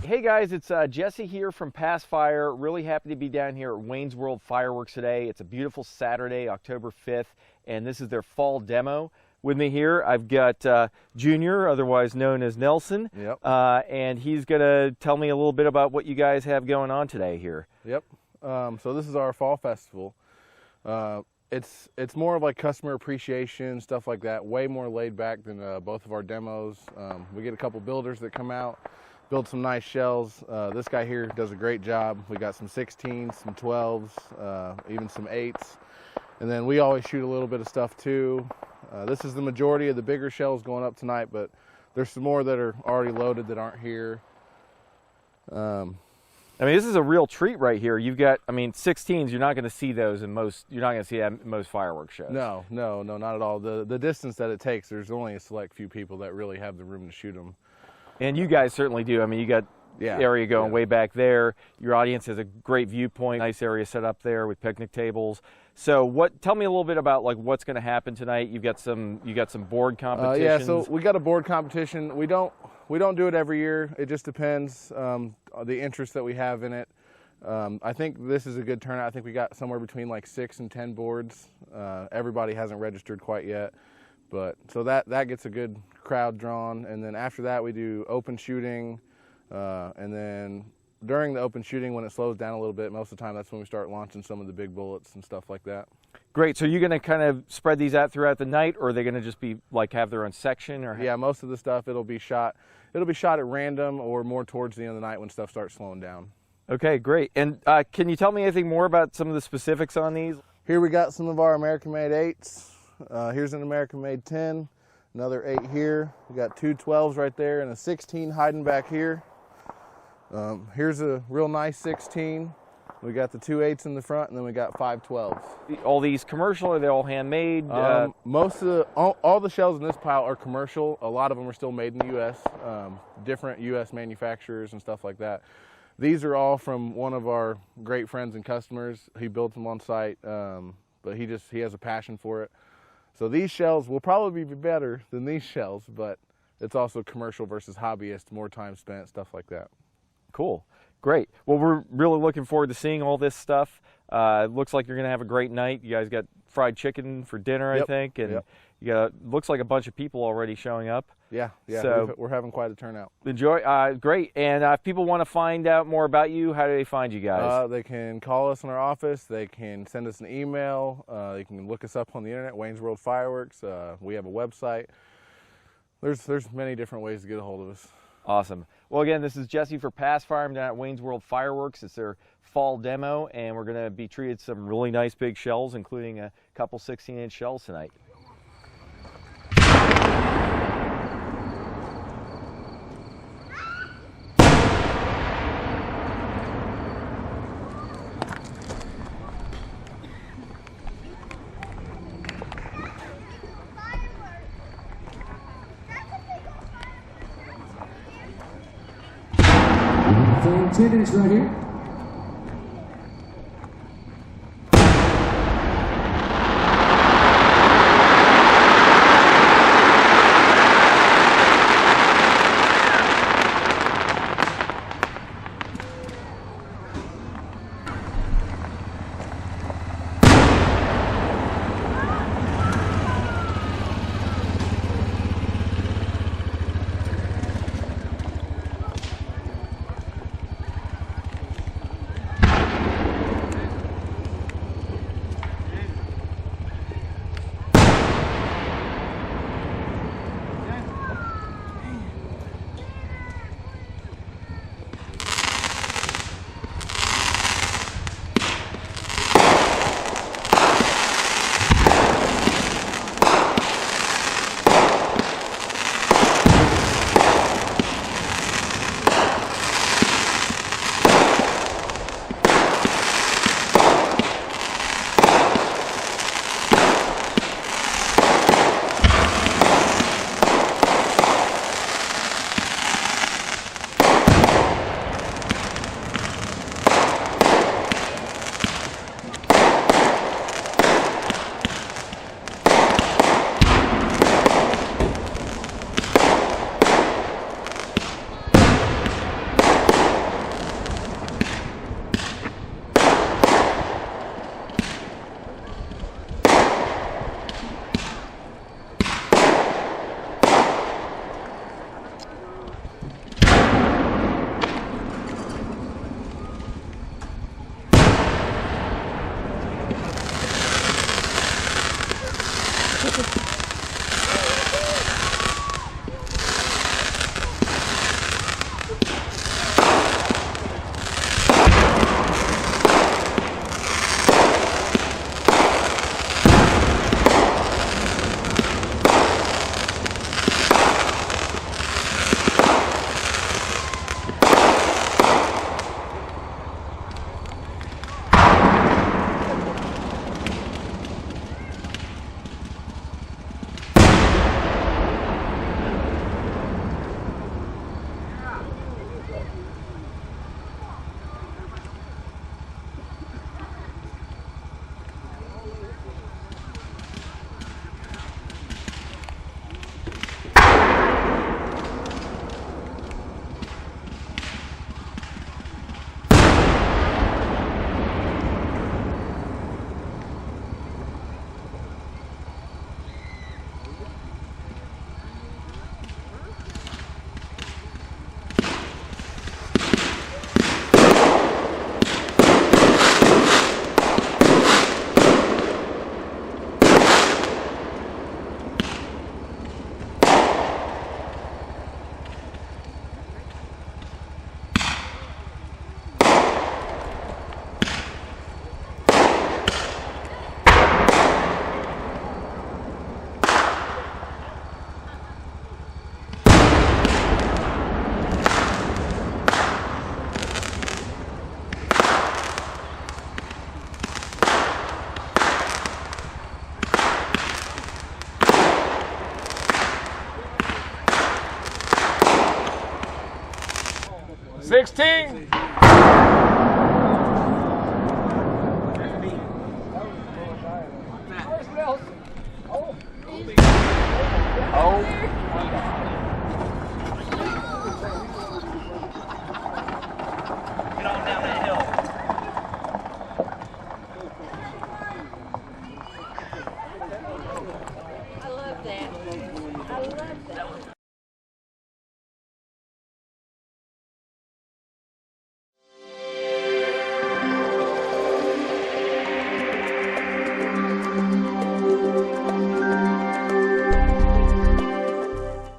Hey guys, it's Jesse here from Pass Fire. Really happy to be down here at Wayne's World Fireworks today. It's a beautiful Saturday, October 5th, and this is their fall demo. With me here, I've got Junior, otherwise known as Nelson. Yep. And he's going to tell me a little bit about what you guys have going on today here. Yep. So this is our fall festival. It's more of like customer appreciation, stuff like that. Way more laid back than both of our demos. We get a couple builders that come out, build some nice shells. This guy here does a great job. We got some 16s, some 12s, even some 8s. And then we always shoot a little bit of stuff too. This is the majority of the bigger shells going up tonight, but there's some more that are already loaded that aren't here. I mean, this is a real treat right here. You've got, I mean, 16s, you're not going to see those in most, you're not going to see that in most fireworks shows. No, not at all. The distance that it takes, there's only a select few people that really have the room to shoot them. And you guys certainly do. I mean, you got area going way back there. Your audience has a great viewpoint, nice area set up there with picnic tables. So tell me a little bit about like what's going to happen tonight. You got some board competitions. Yeah, so we got a board competition. We don't do it every year. It just depends on the interest that we have in it. I think this is a good turnout. I think we got somewhere between like 6 and 10 boards. Everybody hasn't registered quite yet, but so that gets a good crowd drawn. And then after that, we do open shooting, and then during the open shooting, when it slows down a little bit, most of the time that's when we start launching some of the big bullets and stuff like that. Great. So you're going to kind of spread these out throughout the night, or are they going to just be like have their own section? Or yeah, most of the stuff it'll be shot at random or more towards the end of the night when stuff starts slowing down. Okay, great. And can you tell me anything more about some of the specifics on these? Here we got some of our American-made 8s. Here's an American-made 10, another 8 here. We got 2 12s right there and a 16 hiding back here. Here's a real nice 16. We got the 2 8s in the front, and then we got 5 12s. All these commercial, are they all handmade? Most of all the shells in this pile are commercial. A lot of them are still made in the U.S., different U.S. manufacturers and stuff like that. These are all from one of our great friends and customers. He built them on site, but he has a passion for it. So these shells will probably be better than these shells, but it's also commercial versus hobbyist, more time spent, stuff like that. Cool. Great. Well, we're really looking forward to seeing all this stuff. Looks like you're going to have a great night. You guys got fried chicken for dinner, I think, and you got looks like a bunch of people already showing up. Yeah. So we're having quite a turnout. Enjoy. Great. And if people want to find out more about you, how do they find you guys? They can call us in our office. They can send us an email. They can look us up on the internet, Wayne's World Fireworks. We have a website. There's many different ways to get a hold of us. Awesome. Well, again, this is Jesse for Pass Fire. I'm down at Wayne's World Fireworks. It's their fall demo, and we're going to be treated some really nice big shells, including a couple 16-inch shells tonight. Tickets right here. 16. I love that. I love that.